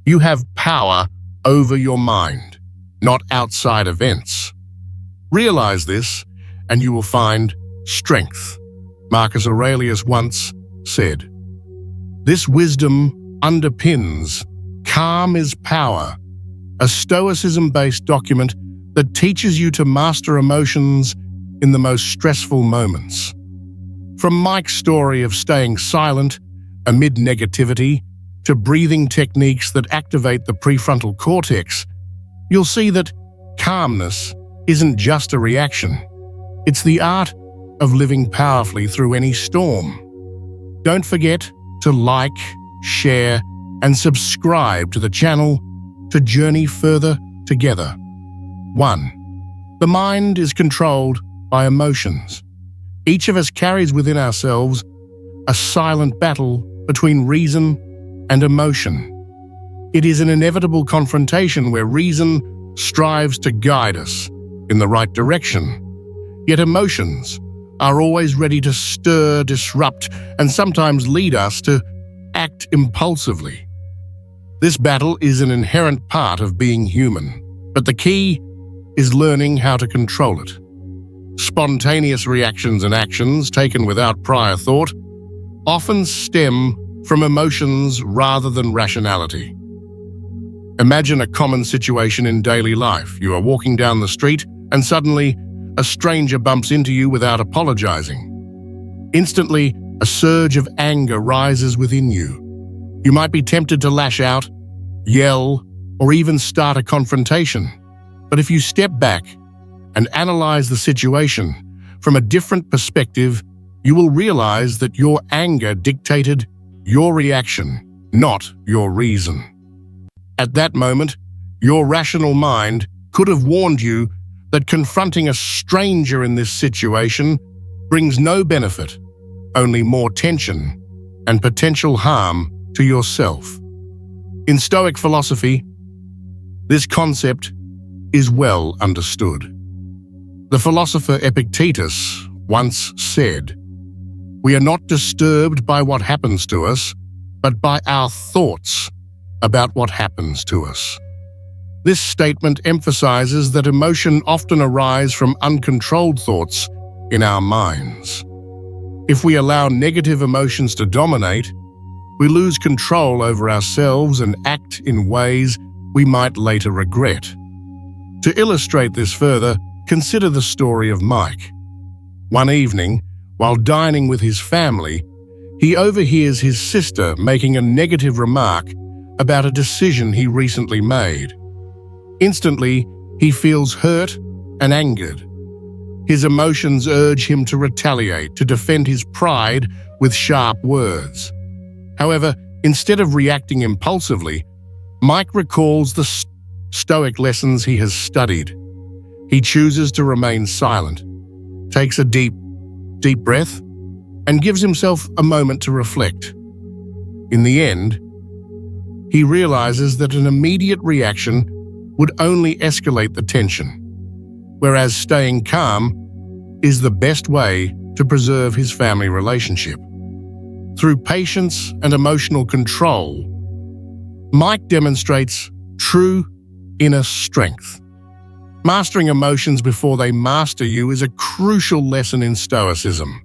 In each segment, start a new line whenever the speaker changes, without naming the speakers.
You have power over your mind, not outside events. Realize this, and you will find strength. Marcus Aurelius once said, "This wisdom underpins Calm is Power," a Stoicism-based document that teaches you to master emotions in the most stressful moments. From Mike's story of staying silent amid negativity to breathing techniques that activate the prefrontal cortex, you'll see that calmness isn't just a reaction. It's the art of living powerfully through any storm. Don't forget to like, share, and subscribe to the channel to journey further together. 1. The mind is controlled by emotions. Each of us carries within ourselves a silent battle between reason and emotion. It is an inevitable confrontation where reason strives to guide us in the right direction, yet emotions are always ready to stir, disrupt, and sometimes lead us to act impulsively. This battle is an inherent part of being human, but the key is learning how to control it. Spontaneous reactions and actions taken without prior thought often stem from emotions rather than rationality. Imagine a common situation in daily life. You are walking down the street and suddenly a stranger bumps into you without apologizing. Instantly, a surge of anger rises within you. You might be tempted to lash out, yell, or even start a confrontation. But if you step back and analyze the situation from a different perspective, you will realize that your anger dictated your reaction, not your reason. At that moment, your rational mind could have warned you that confronting a stranger in this situation brings no benefit, only more tension and potential harm to yourself. In Stoic philosophy, this concept is well understood. The philosopher Epictetus once said, "We are not disturbed by what happens to us, but by our thoughts about what happens to us." This statement emphasizes that emotion often arises from uncontrolled thoughts in our minds. If we allow negative emotions to dominate, we lose control over ourselves and act in ways we might later regret. To illustrate this further, consider the story of Mike. One evening, while dining with his family, he overhears his sister making a negative remark about a decision he recently made. Instantly, he feels hurt and angered. His emotions urge him to retaliate, to defend his pride with sharp words. However, instead of reacting impulsively, Mike recalls the Stoic lessons he has studied. He chooses to remain silent, takes a deep breath, and gives himself a moment to reflect. In the end, he realizes that an immediate reaction would only escalate the tension, whereas staying calm is the best way to preserve his family relationship. Through patience and emotional control, Mike demonstrates true inner strength. Mastering emotions before they master you is a crucial lesson in Stoicism.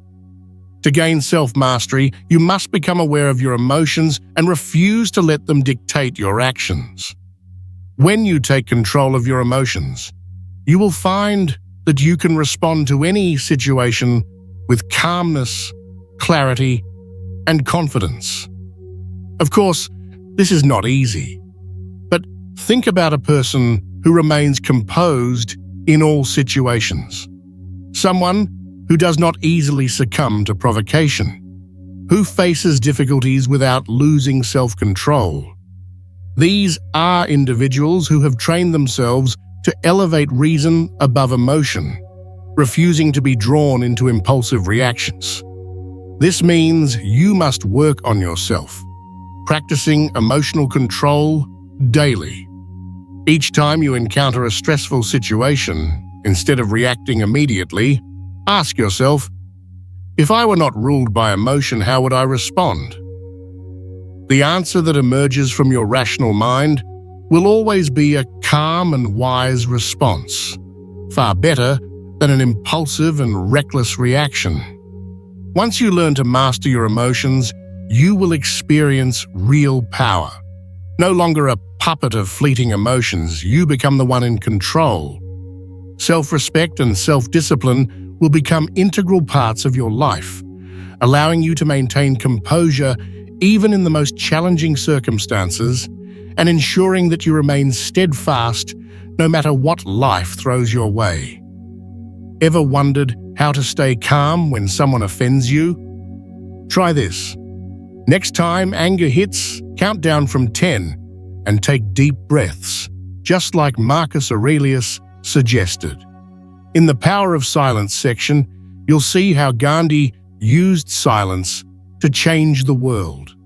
To gain self-mastery, you must become aware of your emotions and refuse to let them dictate your actions. When you take control of your emotions, you will find that you can respond to any situation with calmness, clarity, and confidence. Of course, this is not easy, but think about a person who remains composed in all situations. Someone who does not easily succumb to provocation, who faces difficulties without losing self-control. These are individuals who have trained themselves to elevate reason above emotion, refusing to be drawn into impulsive reactions. This means you must work on yourself, practicing emotional control daily. Each time you encounter a stressful situation, instead of reacting immediately, ask yourself, if I were not ruled by emotion, how would I respond? The answer that emerges from your rational mind will always be a calm and wise response, far better than an impulsive and reckless reaction. Once you learn to master your emotions, you will experience real power. No longer a puppet of fleeting emotions, you become the one in control. Self-respect and self-discipline will become integral parts of your life, allowing you to maintain composure even in the most challenging circumstances and ensuring that you remain steadfast no matter what life throws your way. Ever wondered how to stay calm when someone offends you? Try this. Next time anger hits, count down from 10 and take deep breaths, just like Marcus Aurelius suggested. In the Power of Silence section, you'll see how Gandhi used silence to change the world.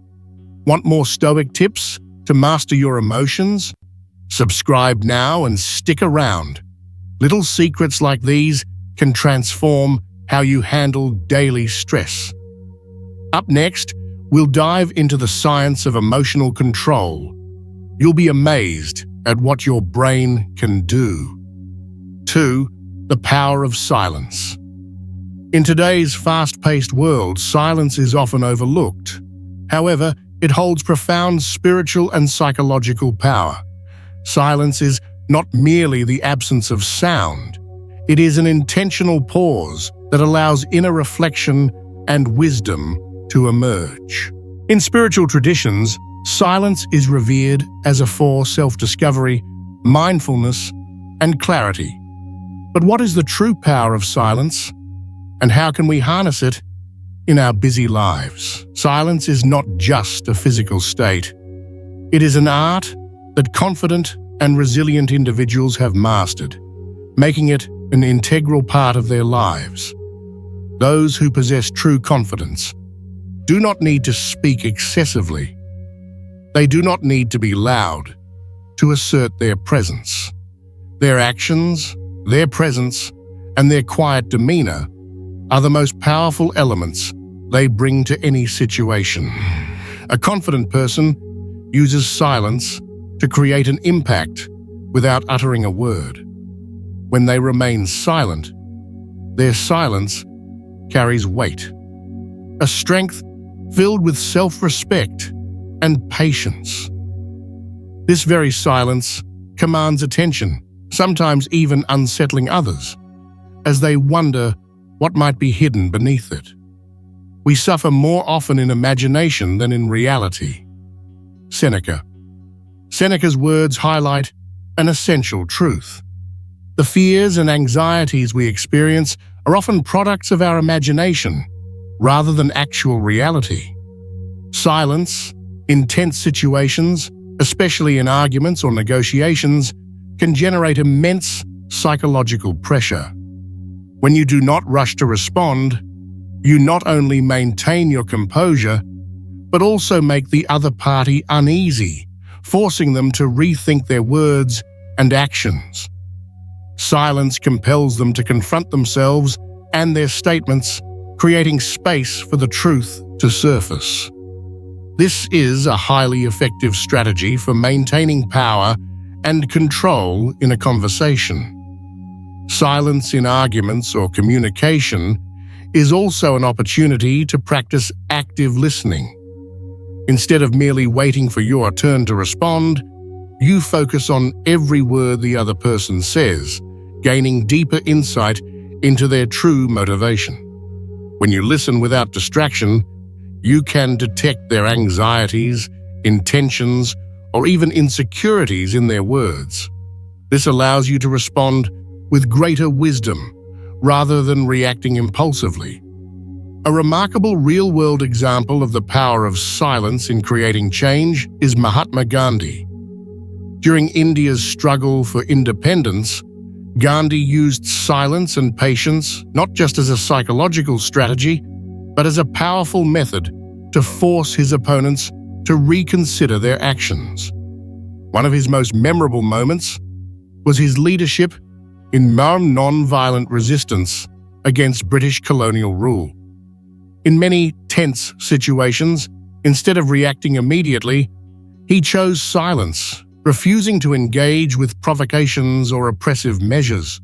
Want more Stoic tips to master your emotions? Subscribe now and stick around. Little secrets like these can transform how you handle daily stress. Up next, we'll dive into the science of emotional control. You'll be amazed at what your brain can do. 2. The power of silence. In today's fast-paced world, silence is often overlooked. However, it holds profound spiritual and psychological power. Silence is not merely the absence of sound. It is an intentional pause that allows inner reflection and wisdom to emerge. In spiritual traditions, silence is revered as a for self-discovery, mindfulness, and clarity. But what is the true power of silence, and how can we harness it in our busy lives? Silence is not just a physical state. It is an art that confident and resilient individuals have mastered, making it an integral part of their lives. Those who possess true confidence do not need to speak excessively. They do not need to be loud to assert their presence. Their actions, their presence, and their quiet demeanor are the most powerful elements they bring to any situation. A confident person uses silence to create an impact without uttering a word. When they remain silent, their silence carries weight, a strength filled with self-respect and patience. This very silence commands attention, sometimes even unsettling others, as they wonder what might be hidden beneath it. We suffer more often in imagination than in reality. Seneca. Seneca's words highlight an essential truth. The fears and anxieties we experience are often products of our imagination, rather than actual reality. Silence, in tense situations, especially in arguments or negotiations, can generate immense psychological pressure. When you do not rush to respond, you not only maintain your composure, but also make the other party uneasy, forcing them to rethink their words and actions. Silence compels them to confront themselves and their statements, creating space for the truth to surface. This is a highly effective strategy for maintaining power and control in a conversation. Silence in arguments or communication is also an opportunity to practice active listening. Instead of merely waiting for your turn to respond, you focus on every word the other person says, gaining deeper insight into their true motivation. When you listen without distraction, you can detect their anxieties, intentions, or even insecurities in their words. This allows you to respond with greater wisdom rather than reacting impulsively. A remarkable real-world example of the power of silence in creating change is Mahatma Gandhi. During India's struggle for independence, Gandhi used silence and patience not just as a psychological strategy, but as a powerful method to force his opponents to reconsider their actions. One of his most memorable moments was his leadership in non-violent resistance against British colonial rule. In many tense situations, Instead of reacting immediately, he chose silence, refusing to engage with provocations or oppressive measures.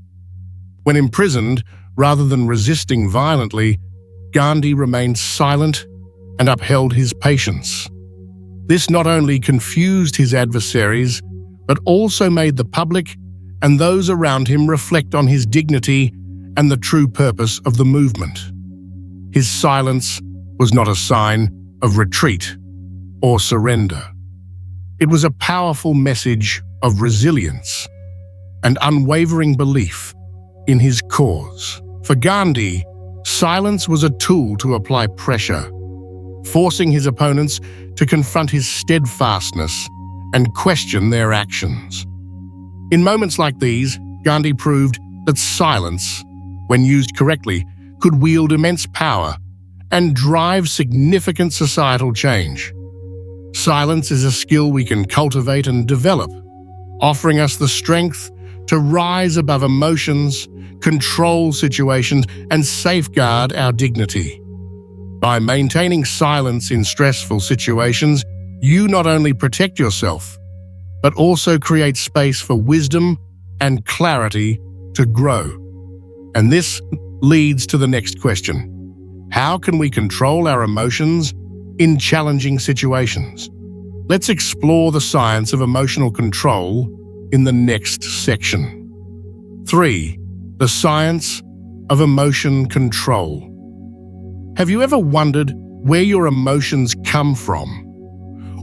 When imprisoned, rather than resisting violently, Gandhi remained silent and upheld his patience. This not only confused his adversaries, but also made the public and those around him reflect on his dignity and the true purpose of the movement. His silence was not a sign of retreat or surrender. It was a powerful message of resilience and unwavering belief in his cause. For Gandhi, silence was a tool to apply pressure, forcing his opponents to confront his steadfastness and question their actions. In moments like these, Gandhi proved that silence, when used correctly, could wield immense power and drive significant societal change. Silence is a skill we can cultivate and develop, offering us the strength to rise above emotions, control situations, and safeguard our dignity. By maintaining silence in stressful situations, you not only protect yourself, but also create space for wisdom and clarity to grow. And this leads to the next question. How can we control our emotions in challenging situations? Let's explore the science of emotional control in the next section. 3. The science of emotion control. Have you ever wondered where your emotions come from?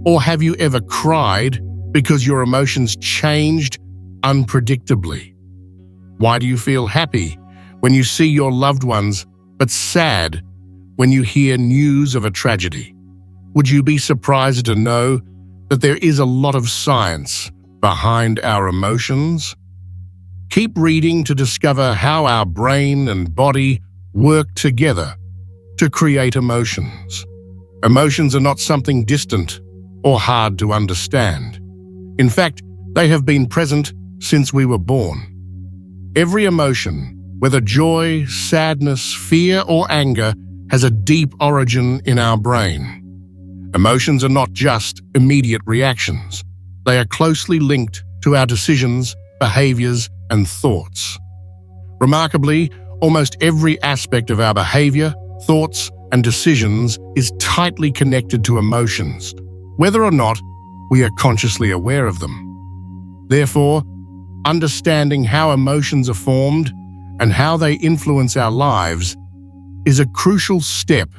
Or have you ever cried because your emotions changed unpredictably? Why do you feel happy when you see your loved ones, but sad when you hear news of a tragedy? Would you be surprised to know that there is a lot of science behind our emotions? Keep reading to discover how our brain and body work together to create emotions. Emotions are not something distant or hard to understand. In fact, they have been present since we were born. Every emotion, whether joy, sadness, fear, or anger, has a deep origin in our brain. Emotions are not just immediate reactions. They are closely linked to our decisions, behaviors, and thoughts. Remarkably, almost every aspect of our behavior, thoughts, and decisions is tightly connected to emotions, whether or not we are consciously aware of them. Therefore, understanding how emotions are formed and how they influence our lives is a crucial step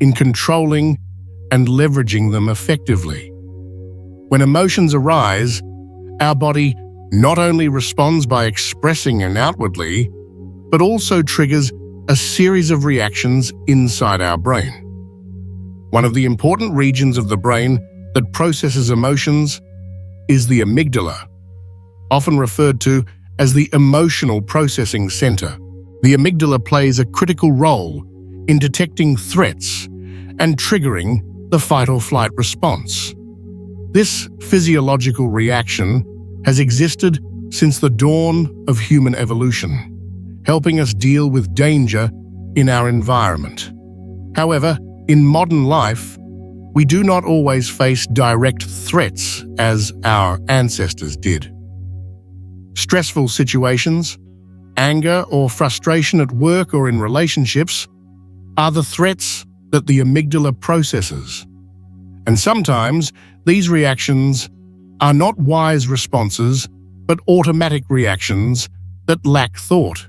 in controlling and leveraging them effectively. When emotions arise, our body not only responds by expressing them outwardly, but also triggers a series of reactions inside our brain. One of the important regions of the brain that processes emotions is the amygdala, often referred to as the emotional processing center. The amygdala plays a critical role in detecting threats and triggering the fight or flight response. This physiological reaction has existed since the dawn of human evolution, helping us deal with danger in our environment. However, in modern life, we do not always face direct threats as our ancestors did. Stressful situations, anger or frustration at work or in relationships are the threats that the amygdala processes. And sometimes these reactions are not wise responses, but automatic reactions that lack thought.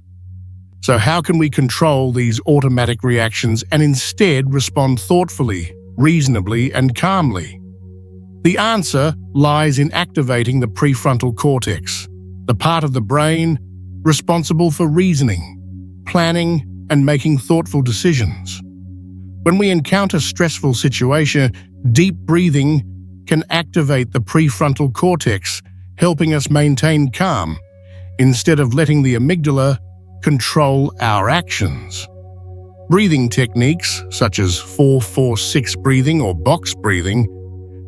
So how can we control these automatic reactions and instead respond thoughtfully, reasonably, and calmly? The answer lies in activating the prefrontal cortex, the part of the brain responsible for reasoning, planning, and making thoughtful decisions. When we encounter a stressful situation, deep breathing can activate the prefrontal cortex, helping us maintain calm, instead of letting the amygdala control our actions. Breathing techniques, such as 4-4-6 breathing or box breathing,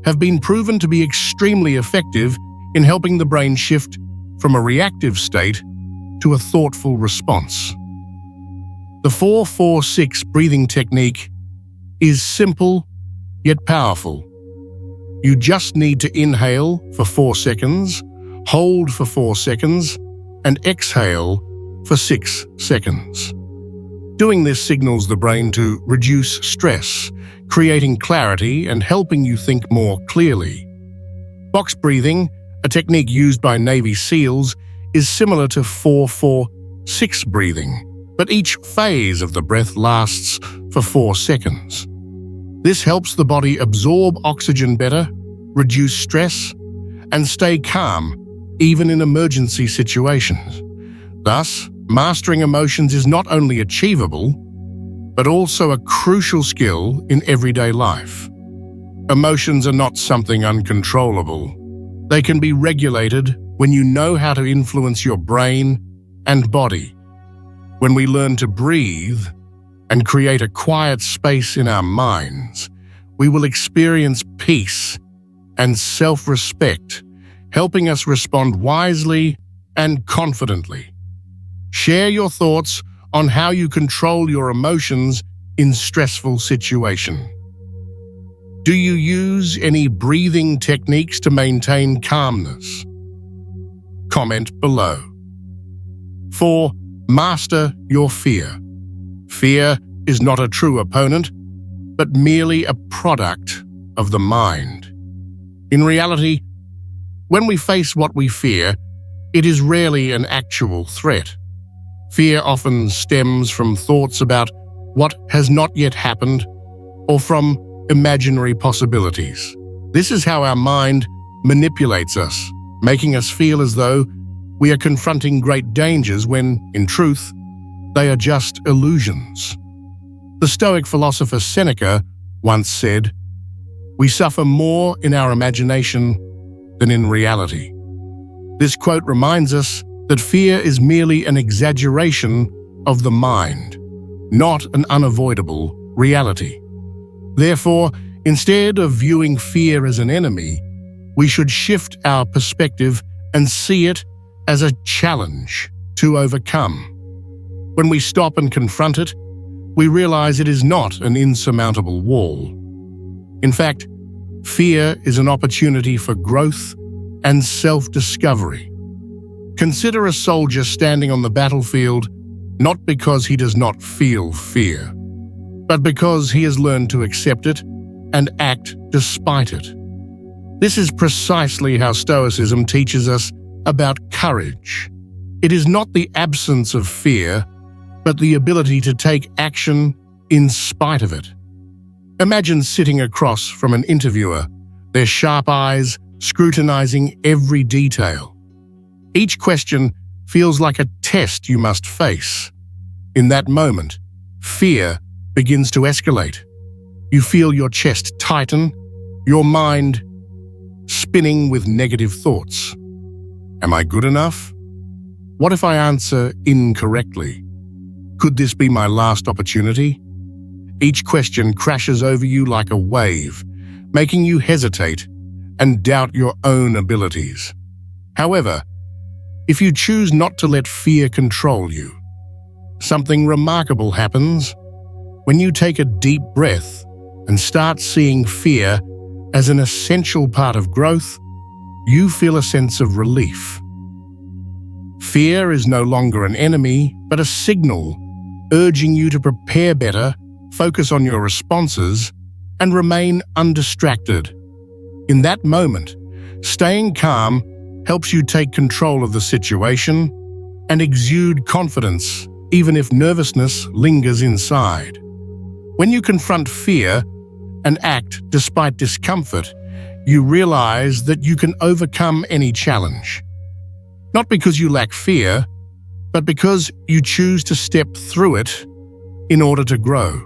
have been proven to be extremely effective in helping the brain shift from a reactive state to a thoughtful response. The 4-4-6 breathing technique is simple yet powerful. You just need to inhale for 4 seconds, hold for 4 seconds, and exhale for 6 seconds. Doing this signals the brain to reduce stress, creating clarity and helping you think more clearly. Box breathing, a technique used by Navy SEALs, is similar to 4-4-6 breathing, but each phase of the breath lasts for 4 seconds. This helps the body absorb oxygen better, reduce stress, and stay calm even in emergency situations. Thus, mastering emotions is not only achievable, but also a crucial skill in everyday life. Emotions are not something uncontrollable. They can be regulated when you know how to influence your brain and body. When we learn to breathe and create a quiet space in our minds, we will experience peace and self-respect, helping us respond wisely and confidently. Share your thoughts on how you control your emotions in stressful situations. Do you use any breathing techniques to maintain calmness? Comment below. 4. Master your fear. Fear is not a true opponent, but merely a product of the mind. In reality, when we face what we fear, it is rarely an actual threat. Fear often stems from thoughts about what has not yet happened or from imaginary possibilities. This is how our mind manipulates us, making us feel as though we are confronting great dangers when, in truth, they are just illusions. The Stoic philosopher Seneca once said, "We suffer more in our imagination than in reality." This quote reminds us that fear is merely an exaggeration of the mind, not an unavoidable reality. Therefore, instead of viewing fear as an enemy, we should shift our perspective and see it as a challenge to overcome. When we stop and confront it, we realize it is not an insurmountable wall. In fact, fear is an opportunity for growth and self-discovery. Consider a soldier standing on the battlefield not because he does not feel fear, but because he has learned to accept it and act despite it. This is precisely how Stoicism teaches us about courage. It is not the absence of fear, but the ability to take action in spite of it. Imagine sitting across from an interviewer, their sharp eyes scrutinizing every detail. Each question feels like a test you must face. In that moment, fear begins to escalate. You feel your chest tighten, your mind spinning with negative thoughts. Am I good enough? What if I answer incorrectly? Could this be my last opportunity? Each question crashes over you like a wave, making you hesitate and doubt your own abilities. However, if you choose not to let fear control you, something remarkable happens. When you take a deep breath and start seeing fear as an essential part of growth, you feel a sense of relief. Fear is no longer an enemy, but a signal urging you to prepare better, focus on your responses, and remain undistracted. In that moment, staying calm helps you take control of the situation and exude confidence, even if nervousness lingers inside. When you confront fear and act despite discomfort, you realize that you can overcome any challenge. Not because you lack fear, but because you choose to step through it in order to grow.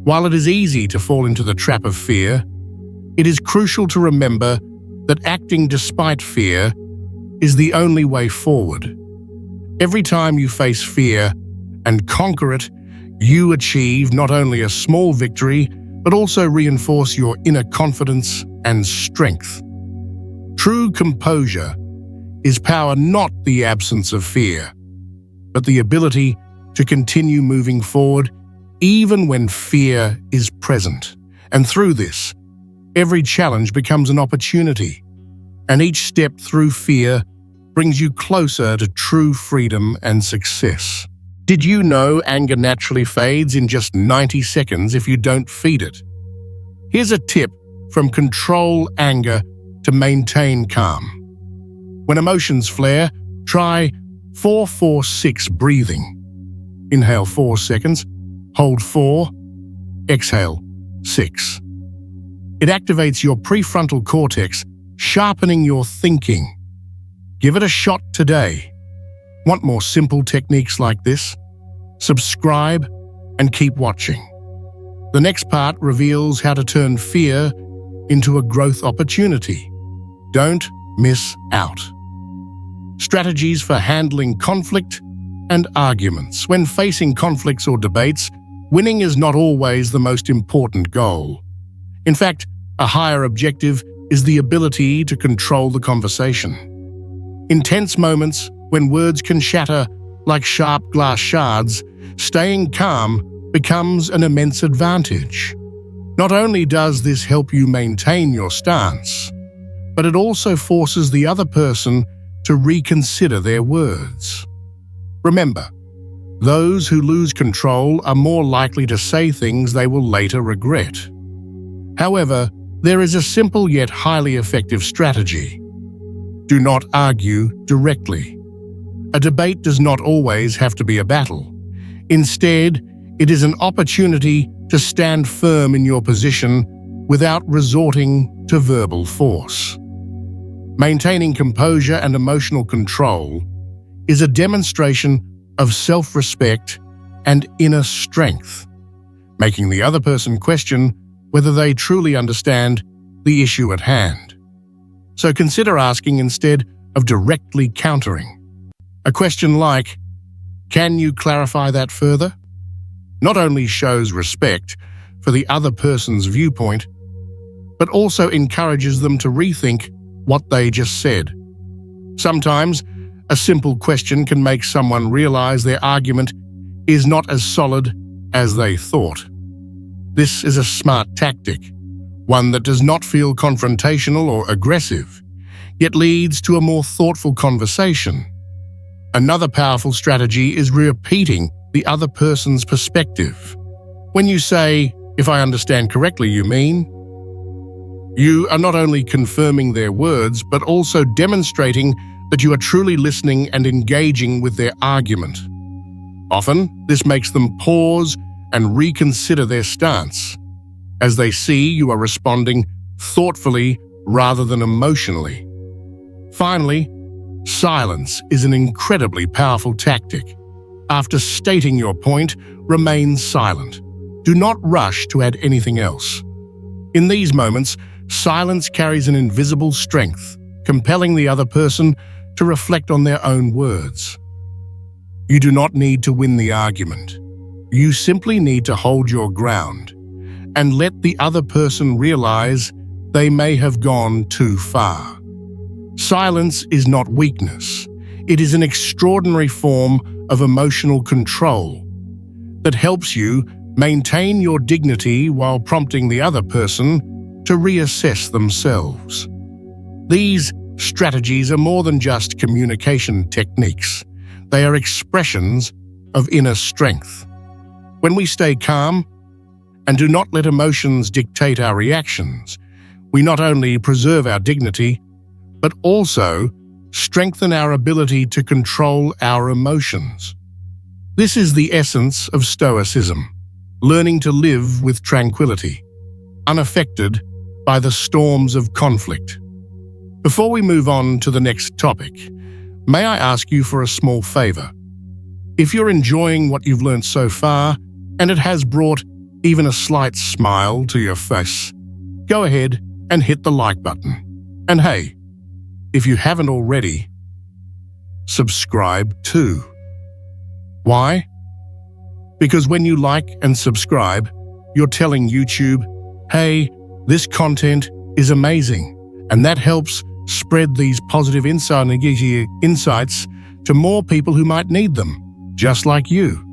While it is easy to fall into the trap of fear, it is crucial to remember that acting despite fear is the only way forward. Every time you face fear and conquer it, you achieve not only a small victory, but also reinforce your inner confidence and strength. True composure is power, not the absence of fear, but the ability to continue moving forward even when fear is present. And through this, every challenge becomes an opportunity, and each step through fear brings you closer to true freedom and success. Did you know anger naturally fades in just 90 seconds if you don't feed it? Here's a tip from control anger to maintain calm. When emotions flare, try 4-4-6 breathing. Inhale 4 seconds, hold 4, exhale 6. It activates your prefrontal cortex, sharpening your thinking. Give it a shot today. Want more simple techniques like this? Subscribe and keep watching. The next part reveals how to turn fear into a growth opportunity. Don't miss out. Strategies for handling conflict and arguments. When facing conflicts or debates, winning is not always the most important goal. In fact, a higher objective is the ability to control the conversation. In tense moments, when words can shatter like sharp glass shards, staying calm becomes an immense advantage. Not only does this help you maintain your stance, but it also forces the other person to reconsider their words. Remember, those who lose control are more likely to say things they will later regret. However, there is a simple yet highly effective strategy. Do not argue directly. A debate does not always have to be a battle. Instead, it is an opportunity to stand firm in your position without resorting to verbal force. Maintaining composure and emotional control is a demonstration of self-respect and inner strength, making the other person question whether they truly understand the issue at hand. So consider asking instead of directly countering. A question like, "Can you clarify that further?" not only shows respect for the other person's viewpoint, but also encourages them to rethink what they just said. Sometimes, a simple question can make someone realize their argument is not as solid as they thought. This is a smart tactic, one that does not feel confrontational or aggressive, yet leads to a more thoughtful conversation. Another powerful strategy is repeating the other person's perspective. When you say, "If I understand correctly, you mean," you are not only confirming their words, but also demonstrating that you are truly listening and engaging with their argument. Often, this makes them pause and reconsider their stance, as they see you are responding thoughtfully rather than emotionally. Finally, silence is an incredibly powerful tactic. After stating your point, remain silent. Do not rush to add anything else. In these moments, silence carries an invisible strength, compelling the other person to reflect on their own words. You do not need to win the argument. You simply need to hold your ground and let the other person realize they may have gone too far. Silence is not weakness. It is an extraordinary form of emotional control that helps you maintain your dignity while prompting the other person to reassess themselves. These strategies are more than just communication techniques. They are expressions of inner strength. When we stay calm and do not let emotions dictate our reactions, we not only preserve our dignity, but also strengthen our ability to control our emotions. This is the essence of Stoicism, learning to live with tranquility, unaffected by the storms of conflict. Before we move on to the next topic, may I ask you for a small favor? If you're enjoying what you've learned so far, and it has brought even a slight smile to your face, go ahead and hit the like button. And hey, if you haven't already, subscribe too. Why? Because when you like and subscribe, you're telling YouTube, "Hey, this content is amazing," and that helps spread these positive insights to more people who might need them, just like you.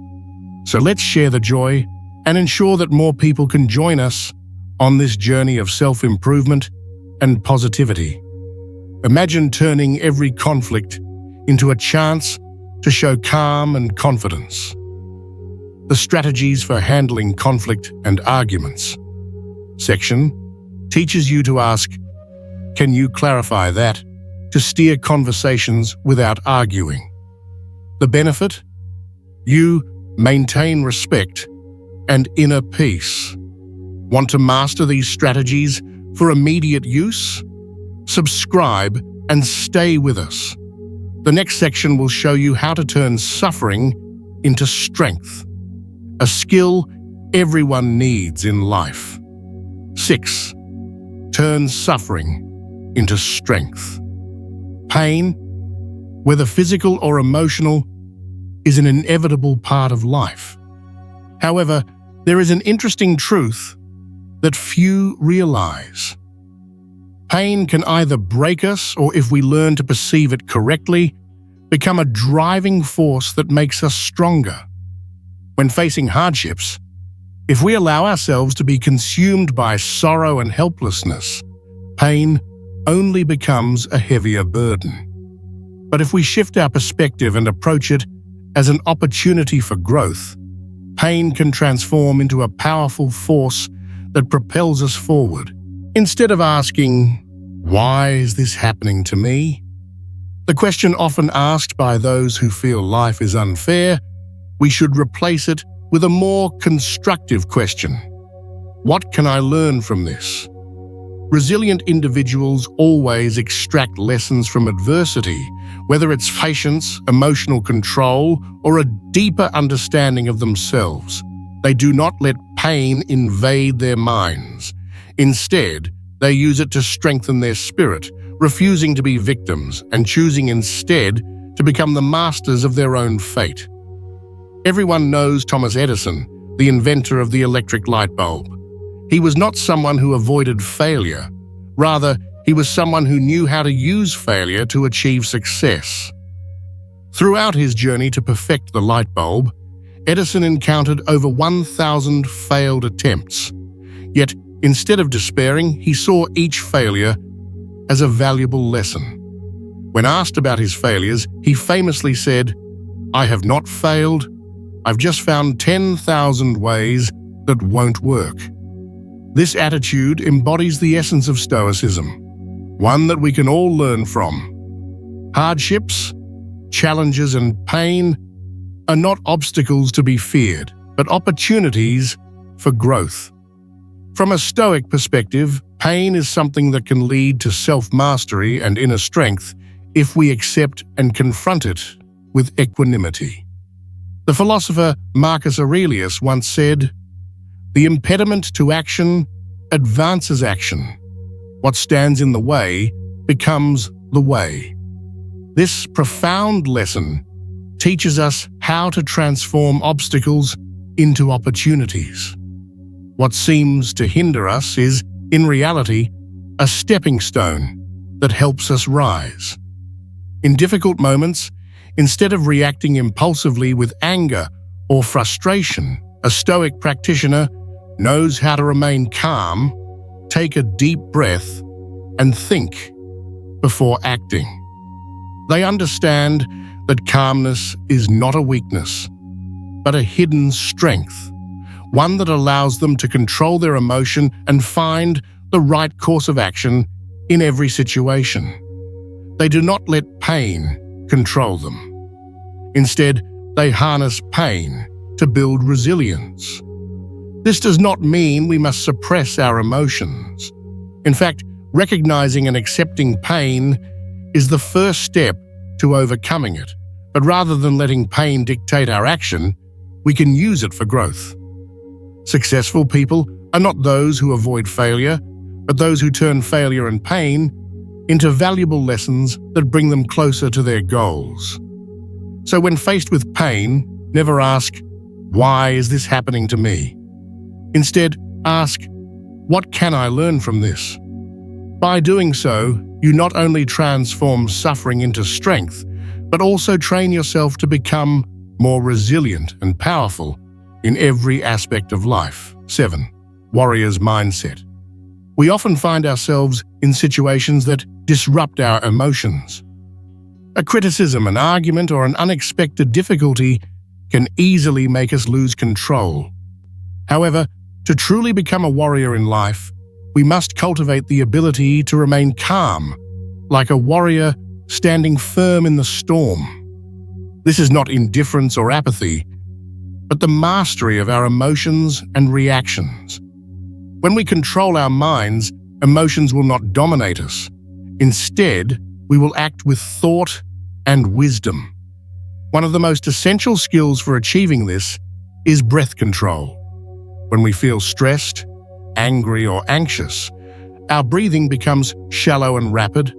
So let's share the joy and ensure that more people can join us on this journey of self-improvement and positivity. Imagine turning every conflict into a chance to show calm and confidence. The strategies for handling conflict and arguments section teaches you to ask, "Can you clarify that?" to steer conversations without arguing. The benefit? You maintain respect and inner peace. Want to master these strategies for immediate use? Subscribe and stay with us. The next section will show you how to turn suffering into strength, a skill everyone needs in life. 6. Turn suffering into strength. Pain, whether physical or emotional, is an inevitable part of life. However, there is an interesting truth that few realize. Pain can either break us or, if we learn to perceive it correctly, become a driving force that makes us stronger. When facing hardships, if we allow ourselves to be consumed by sorrow and helplessness, pain only becomes a heavier burden. But if we shift our perspective and approach it as an opportunity for growth, pain can transform into a powerful force that propels us forward. Instead of asking, "Why is this happening to me?" the question often asked by those who feel life is unfair, we should replace it with a more constructive question. What can I learn from this? Resilient individuals always extract lessons from adversity, whether it's patience, emotional control, or a deeper understanding of themselves. They do not let pain invade their minds. Instead, they use it to strengthen their spirit, refusing to be victims and choosing instead to become the masters of their own fate. Everyone knows Thomas Edison, the inventor of the electric light bulb. He was not someone who avoided failure. Rather, he was someone who knew how to use failure to achieve success. Throughout his journey to perfect the light bulb, Edison encountered over 1,000 failed attempts. Yet, instead of despairing, he saw each failure as a valuable lesson. When asked about his failures, he famously said, "I have not failed. I've just found 10,000 ways that won't work." This attitude embodies the essence of Stoicism, one that we can all learn from. Hardships, challenges, and pain are not obstacles to be feared, but opportunities for growth. From a Stoic perspective, pain is something that can lead to self-mastery and inner strength if we accept and confront it with equanimity. The philosopher Marcus Aurelius once said, "The impediment to action advances action. What stands in the way becomes the way." This profound lesson teaches us how to transform obstacles into opportunities. What seems to hinder us is, in reality, a stepping stone that helps us rise. In difficult moments, instead of reacting impulsively with anger or frustration, a Stoic practitioner knows how to remain calm, take a deep breath, and think before acting. They understand that calmness is not a weakness, but a hidden strength, one that allows them to control their emotion and find the right course of action in every situation. They do not let pain control them. Instead, they harness pain to build resilience. This does not mean we must suppress our emotions. In fact, recognizing and accepting pain is the first step to overcoming it. But rather than letting pain dictate our action, we can use it for growth. Successful people are not those who avoid failure, but those who turn failure and pain into valuable lessons that bring them closer to their goals. So when faced with pain, never ask, "Why is this happening to me?" Instead, ask, "What can I learn from this?" By doing so, you not only transform suffering into strength, but also train yourself to become more resilient and powerful in every aspect of life. 7. warrior's mindset. We often find ourselves in situations that disrupt our emotions. A criticism, an argument, or an unexpected difficulty can easily make us lose control. However, to truly become a warrior in life, we must cultivate the ability to remain calm, like a warrior standing firm in the storm. This is not indifference or apathy, but the mastery of our emotions and reactions. When we control our minds, emotions will not dominate us. Instead, we will act with thought and wisdom. One of the most essential skills for achieving this is breath control. When we feel stressed, angry, or anxious, our breathing becomes shallow and rapid.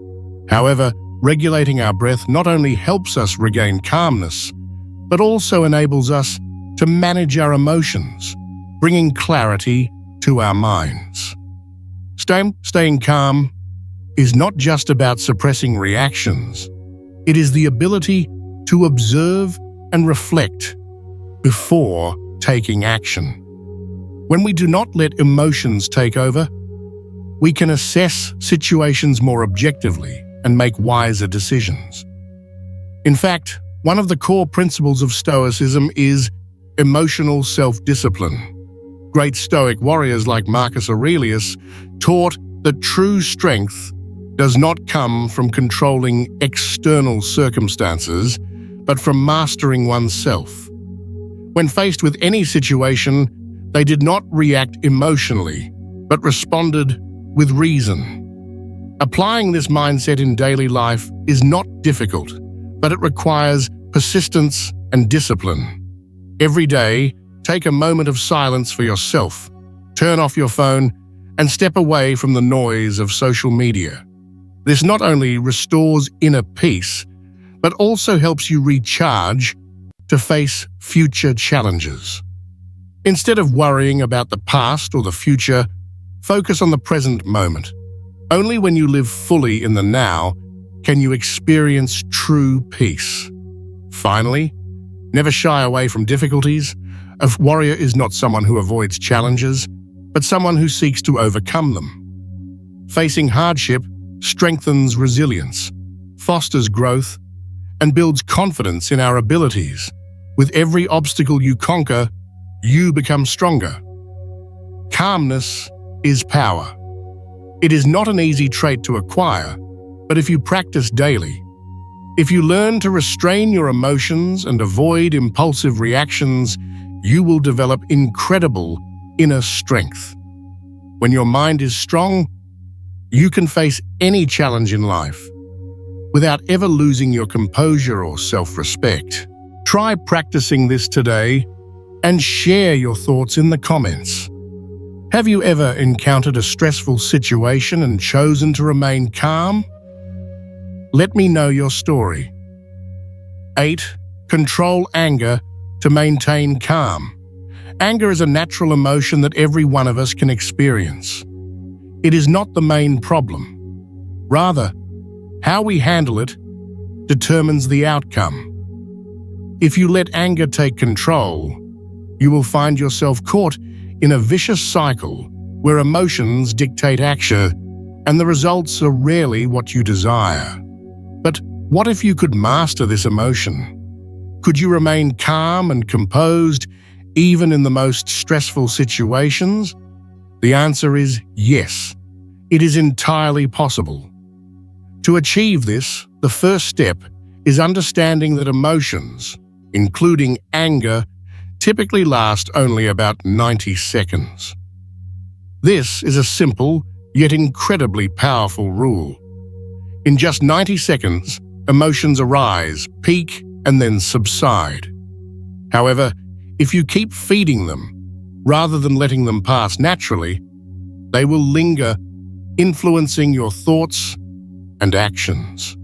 However, regulating our breath not only helps us regain calmness, but also enables us to manage our emotions, bringing clarity to our minds. Staying calm is not just about suppressing reactions. It is the ability to observe and reflect before taking action. When we do not let emotions take over, we can assess situations more objectively and make wiser decisions. In fact, one of the core principles of Stoicism is emotional self-discipline. Great Stoic warriors like Marcus Aurelius taught that true strength does not come from controlling external circumstances, but from mastering oneself. When faced with any situation, they did not react emotionally, but responded with reason. Applying this mindset in daily life is not difficult, but it requires persistence and discipline. Every day, take a moment of silence for yourself, turn off your phone, and step away from the noise of social media. This not only restores inner peace, but also helps you recharge to face future challenges. Instead of worrying about the past or the future, focus on the present moment. Only when you live fully in the now can you experience true peace. Finally, never shy away from difficulties. A warrior is not someone who avoids challenges, but someone who seeks to overcome them. Facing hardship strengthens resilience, fosters growth, and builds confidence in our abilities. With every obstacle you conquer, you become stronger. Calmness is power. It is not an easy trait to acquire, but if you practice daily, if you learn to restrain your emotions and avoid impulsive reactions, you will develop incredible inner strength. When your mind is strong, you can face any challenge in life without ever losing your composure or self-respect. Try practicing this today and share your thoughts in the comments. Have you ever encountered a stressful situation and chosen to remain calm? Let me know your story. 8. Control anger to maintain calm. Anger is a natural emotion that every one of us can experience. It is not the main problem. Rather, how we handle it determines the outcome. If you let anger take control, you will find yourself caught in a vicious cycle where emotions dictate action and the results are rarely what you desire. But what if you could master this emotion? Could you remain calm and composed even in the most stressful situations? The answer is yes. It is entirely possible. To achieve this, the first step is understanding that emotions, including anger, typically last only about 90 seconds. This is a simple, yet incredibly powerful rule. In just 90 seconds, emotions arise, peak, and then subside. However, if you keep feeding them, rather than letting them pass naturally, they will linger, influencing your thoughts and actions.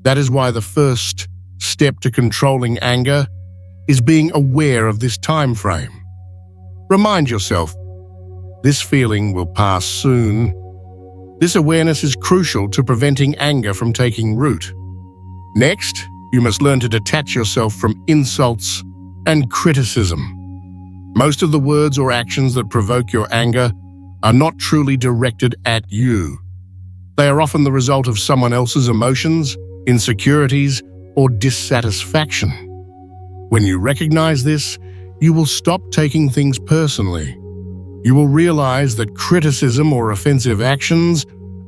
That is why the first step to controlling anger is being aware of this time frame. Remind yourself, this feeling will pass soon. This awareness is crucial to preventing anger from taking root. Next, you must learn to detach yourself from insults and criticism. Most of the words or actions that provoke your anger are not truly directed at you. They are often the result of someone else's emotions, insecurities, or dissatisfaction. When you recognize this, you will stop taking things personally. You will realize that criticism or offensive actions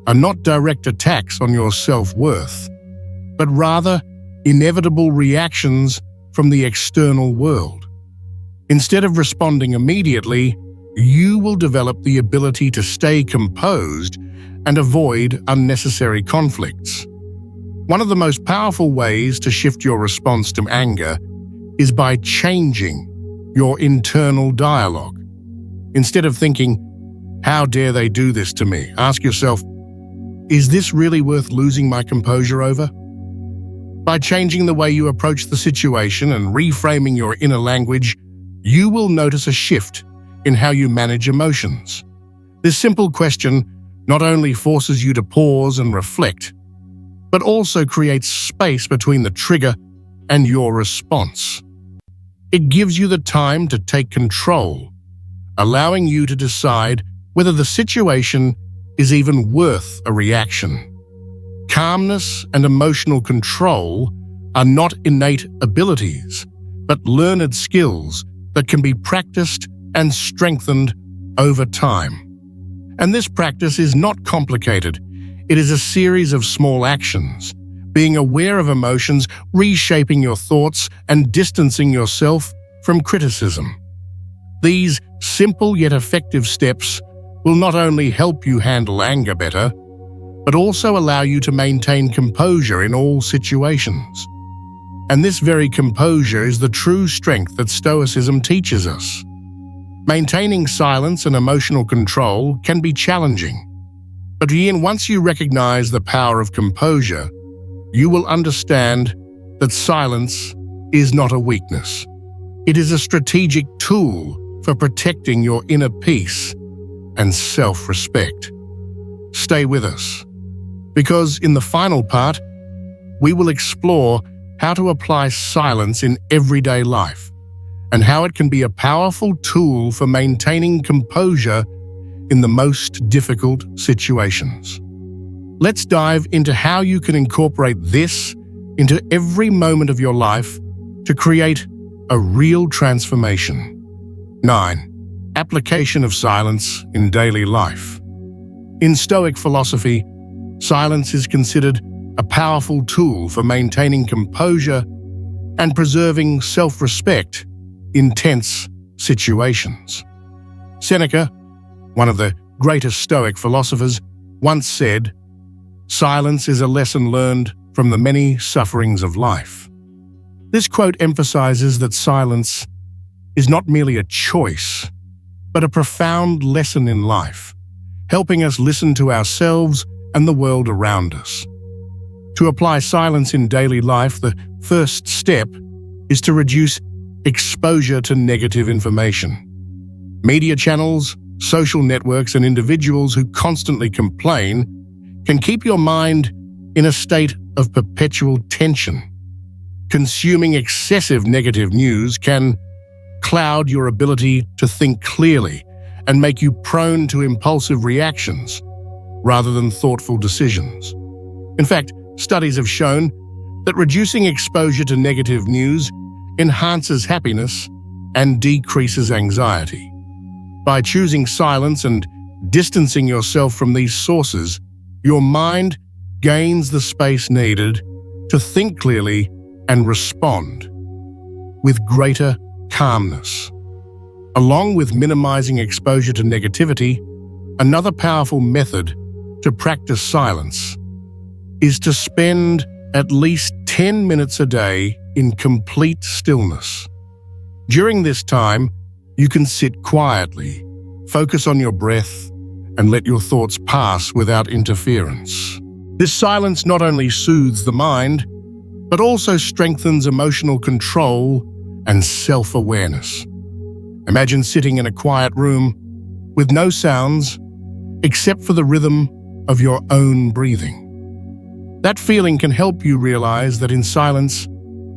are not direct attacks on your self-worth, but rather inevitable reactions from the external world. Instead of responding immediately, you will develop the ability to stay composed and avoid unnecessary conflicts. One of the most powerful ways to shift your response to anger is by changing your internal dialogue. Instead of thinking, "How dare they do this to me?" ask yourself, "Is this really worth losing my composure over?" By changing the way you approach the situation and reframing your inner language, you will notice a shift in how you manage emotions. This simple question not only forces you to pause and reflect, but also creates space between the trigger and your response. It gives you the time to take control, allowing you to decide whether the situation is even worth a reaction. Calmness and emotional control are not innate abilities, but learned skills that can be practiced and strengthened over time. And this practice is not complicated. It is a series of small actions, being aware of emotions, reshaping your thoughts, and distancing yourself from criticism. These simple yet effective steps will not only help you handle anger better, but also allow you to maintain composure in all situations. And this very composure is the true strength that Stoicism teaches us. Maintaining silence and emotional control can be challenging, but once you recognize the power of composure, you will understand that silence is not a weakness. It is a strategic tool for protecting your inner peace and self-respect. Stay with us, because in the final part, we will explore how to apply silence in everyday life and how it can be a powerful tool for maintaining composure in the most difficult situations. Let's dive into how you can incorporate this into every moment of your life to create a real transformation. 9. Application of silence in daily life. In Stoic philosophy, silence is considered a powerful tool for maintaining composure and preserving self-respect in tense situations. Seneca, one of the greatest Stoic philosophers, once said, "Silence is a lesson learned from the many sufferings of life." This quote emphasizes that silence is not merely a choice, but a profound lesson in life, helping us listen to ourselves and the world around us. To apply silence in daily life, the first step is to reduce exposure to negative information. Media channels, social networks, and individuals who constantly complain can keep your mind in a state of perpetual tension. Consuming excessive negative news can cloud your ability to think clearly and make you prone to impulsive reactions rather than thoughtful decisions. In fact, studies have shown that reducing exposure to negative news enhances happiness and decreases anxiety. By choosing silence and distancing yourself from these sources, your mind gains the space needed to think clearly and respond with greater calmness. Along with minimizing exposure to negativity, another powerful method to practice silence is to spend at least 10 minutes a day in complete stillness. During this time, you can sit quietly, focus on your breath, and let your thoughts pass without interference. This silence not only soothes the mind, but also strengthens emotional control and self-awareness. Imagine sitting in a quiet room with no sounds except for the rhythm of your own breathing. That feeling can help you realize that in silence,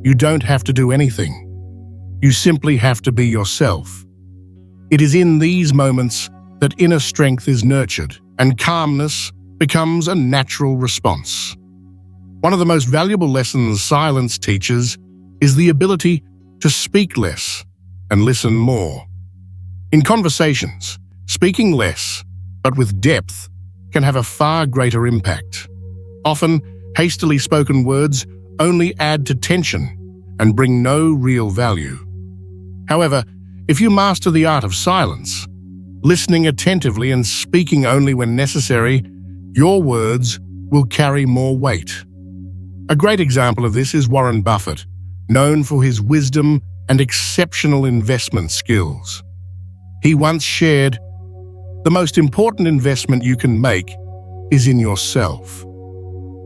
you don't have to do anything. You simply have to be yourself. It is in these moments that inner strength is nurtured and calmness becomes a natural response. One of the most valuable lessons silence teaches is the ability to speak less and listen more. In conversations, speaking less, but with depth, can have a far greater impact. Often, hastily spoken words only add to tension and bring no real value. However, if you master the art of silence, listening attentively and speaking only when necessary, your words will carry more weight. A great example of this is Warren Buffett, known for his wisdom and exceptional investment skills. He once shared, "The most important investment you can make is in yourself."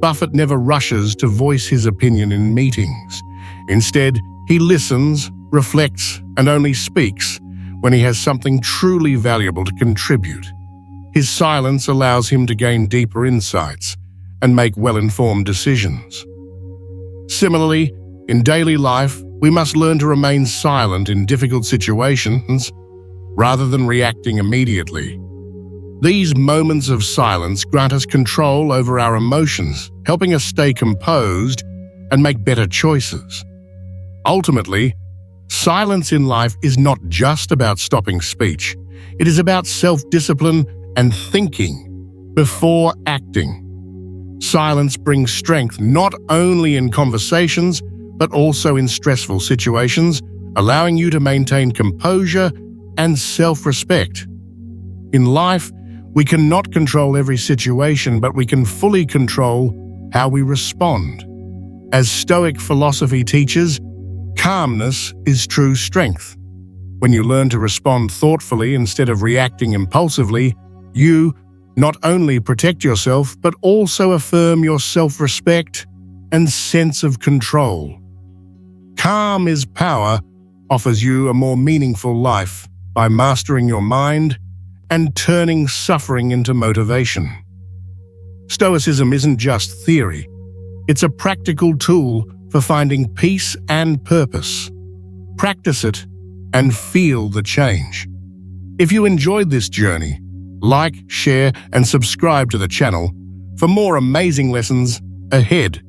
Buffett never rushes to voice his opinion in meetings. Instead, he listens, reflects, and only speaks when he has something truly valuable to contribute. His silence allows him to gain deeper insights and make well-informed decisions. Similarly, in daily life, we must learn to remain silent in difficult situations rather than reacting immediately. These moments of silence grant us control over our emotions, helping us stay composed and make better choices. Ultimately, silence in life is not just about stopping speech. It is about self-discipline and thinking before acting. Silence brings strength not only in conversations, but also in stressful situations, allowing you to maintain composure and self-respect. In life, we cannot control every situation, but we can fully control how we respond. As Stoic philosophy teaches, calmness is true strength. When you learn to respond thoughtfully instead of reacting impulsively, you not only protect yourself, but also affirm your self-respect and sense of control. Calm is power offers you a more meaningful life by mastering your mind and turning suffering into motivation. Stoicism isn't just theory. It's a practical tool for finding peace and purpose. Practice it and feel the change. If you enjoyed this journey, like, share, and subscribe to the channel for more amazing lessons ahead.